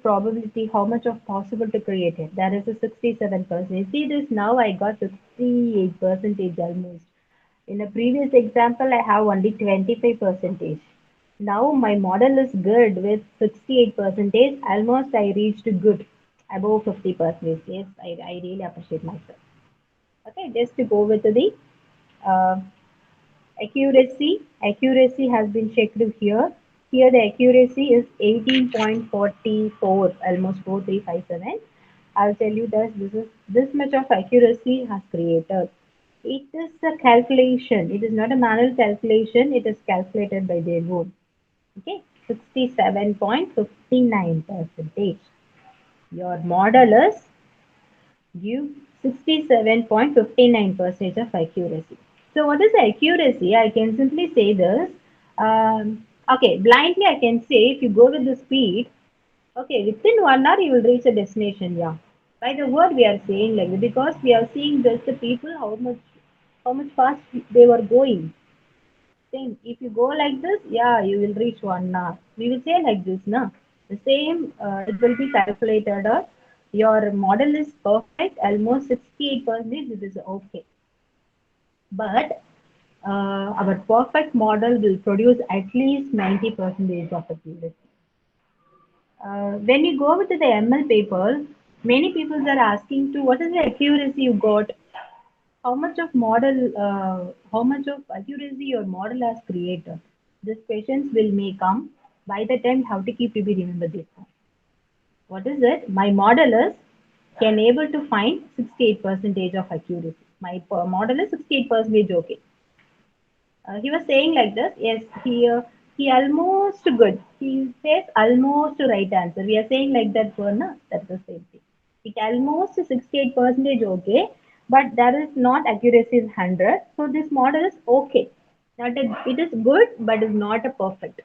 probability, how much of possible to create it. That is a 67%. See this now I got 68 percentage almost. In the previous example, I have only 25 percentage. Now my model is good with 68 percentage. Almost I reached good above 50 percentage. Yes, I really appreciate myself. Okay, just to go with the uh, accuracy has been checked here. Here the accuracy is 18.44, almost 4357. I'll tell you this much of accuracy has created. It is a calculation. It is not a manual calculation. It is calculated by their own. Okay, 67.59 percentage. Your model is give 67.59% of accuracy. So what is the accuracy? I can simply say this. Okay, blindly I can say if you go with the speed, okay, within 1 hour you will reach a destination. Yeah, by the word we are saying like that because we are seeing this the people how much fast they were going. Same. If you go like this, yeah, you will reach 1 hour. We will say like this, na. The same, it will be calculated. Your model is perfect, almost 68%. It is okay, but our perfect model will produce at least 90% of accuracy. When you go with the ML paper, many people are asking to what is the accuracy you got, how much of accuracy your model has created. These questions will may come by the time how to keep to be remember this one. What is it? My model is can able to find 68 percentage of accuracy. My model is 68 percentage okay. He was saying like this. Yes, he almost good. He says almost right answer. We are saying like that for na. That's the same thing. It almost 68 percentage okay, but there is not accuracy is 100. So this model is okay. Not it is good, but is not a perfect.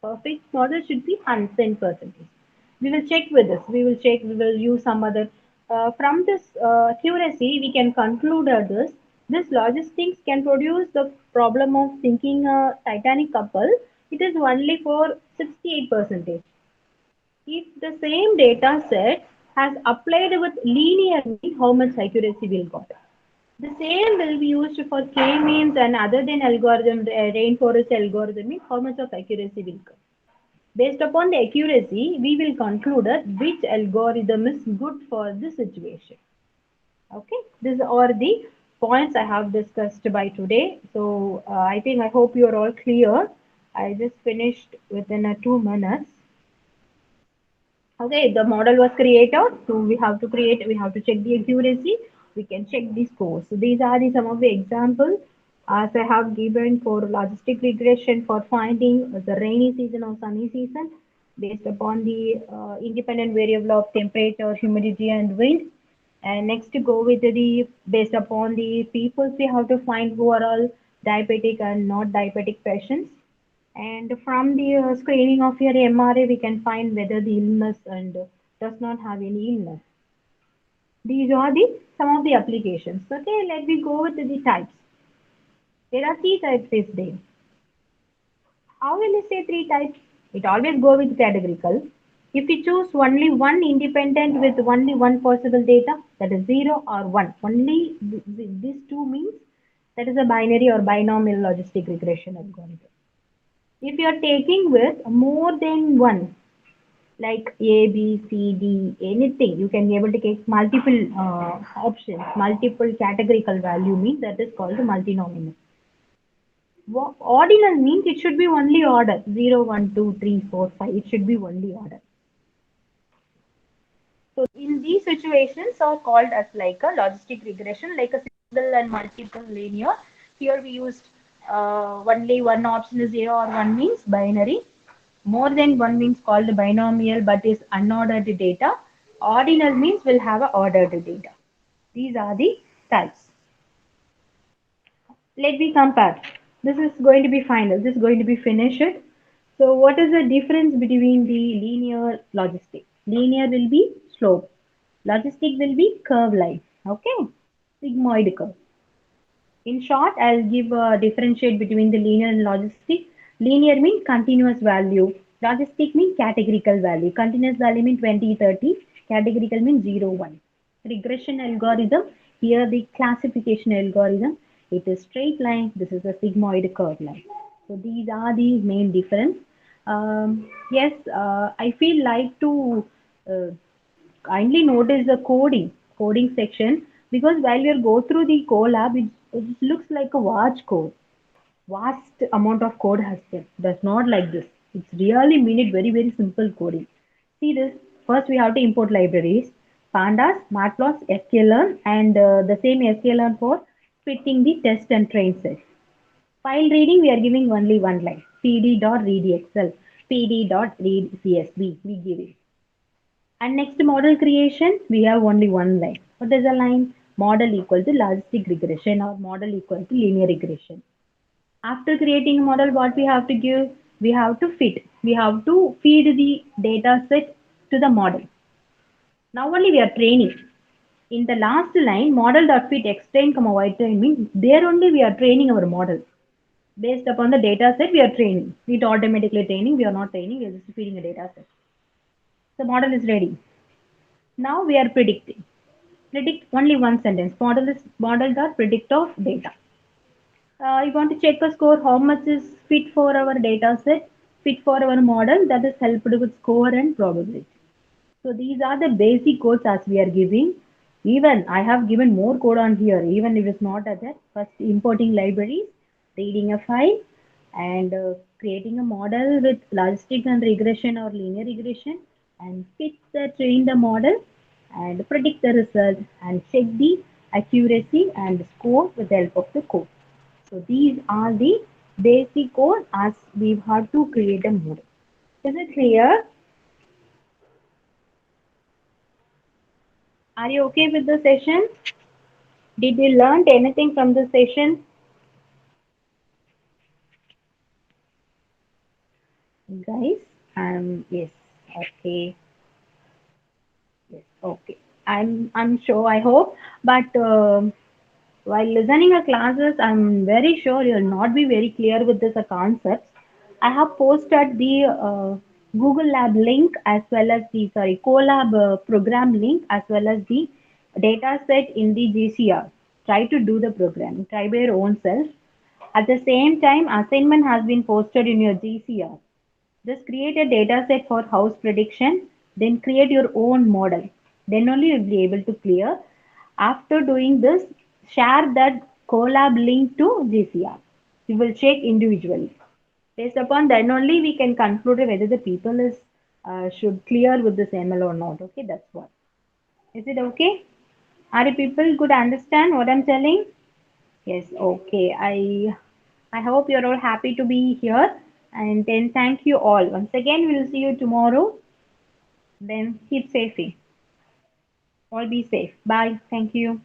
Perfect model should be 100%. We will check with this. We will check. We will use some other. From this accuracy, we can conclude this. This logistics can produce the problem of thinking a Titanic couple. It is only for 68%. If the same data set has applied with linear mean, how much accuracy will got? The same will be used for k-means and other than algorithm, rainforest algorithm, means how much of accuracy will come. Based upon the accuracy, we will conclude that which algorithm is good for the situation. Okay, these are the points I have discussed by today. So I hope you are all clear. I just finished within 2 minutes. Okay, the model was created, so we have to check the accuracy, we can check the score. So these are some of the examples as I have given for logistic regression for finding the rainy season or sunny season based upon the independent variable of temperature, humidity and wind. And next to go with the based upon the people we have to find who are all diabetic and not diabetic patients, and from the screening of your MRA, we can find whether the illness and does not have any illness. These are the some of the applications. Okay, let me go with the types. There are three types is there. How will you say three types? It always go with categorical. If you choose only one independent with only one possible data, that is 0 or 1. Only these two means that is a binary or binomial logistic regression algorithm. If you are taking with more than one, like A, B, C, D, anything, you can be able to get multiple options, multiple categorical value means that is called the multinomial. Ordinal means it should be only order 0, 1, 2, 3, 4, 5. It should be only order. So in these situations are called as like a logistic regression, like a single and multiple linear. Here we used only one option is 0 or 1 means binary. More than one means called binomial but is unordered data. Ordinal means will have a ordered data. These are the types. Let me compare. This is going to be final. This is going to be finished. So what is the difference between the linear logistic? Linear will be slope. Logistic will be curve line. Okay. Sigmoid curve. In short, I'll give a differentiate between the linear and logistic. Linear means continuous value. Logistic means categorical value. Continuous value means 20, 30. Categorical means 0, 1. Regression algorithm. Here the classification algorithm. It is straight line. This is a sigmoid curve line. So these are the main difference. Yes, I feel like to uh, kindly notice the coding section, because while we go through the Colab, it looks like a large code. Vast amount of code has been. Does not like this. It's really mean it very very simple coding. See this. First we have to import libraries, pandas, matplotlib, sklearn, and the same sklearn for fitting the test and train set. File reading we are giving only one line. pd.readxl, pd.readcsv we give it. And next model creation, we have only one line. What is the line? Model equal to logistic regression or model equal to linear regression. After creating a model, what we have to give? We have to fit. We have to feed the data set to the model. Now only we are training. In the last line, model.fit extend, void train means there only we are training our model. Based upon the data set, we are training. It automatically training. We are not training. We are just feeding a data set. The model is ready. Now we are predicting. Predict only one sentence. Model dot predict of data. You want to check a score, how much is fit for our data set, fit for our model, that is helped with score and probability. So these are the basic codes as we are giving. Even I have given more code on here, even if it's not at that. First importing libraries, reading a file, and creating a model with logistic and regression or linear regression, and train the model, and predict the result, and check the accuracy and score with the help of the code. So these are the basic code as we have to create a model. Is it clear? Are you okay with the session? Did you learn anything from the session? Guys, yes, okay, yes, okay. I'm sure, I hope, but while listening to classes, I'm very sure you'll not be very clear with this concepts. I have posted the Google Lab link as well as the Colab program link as well as the data set in the GCR. Try to do the program. Try by your own self. At the same time, assignment has been posted in your GCR. Just create a data set for house prediction, then create your own model. Then only you'll be able to clear. After doing this, share that collab link to GCR. We will check individually. Based upon then only we can conclude whether the people is should clear with this ML or not. Okay, that's what. Is it okay? Are the people good understand what I'm telling? Yes, okay. I hope you're all happy to be here. And then thank you all. Once again, we'll see you tomorrow. Then keep safe. All be safe. Bye. Thank you.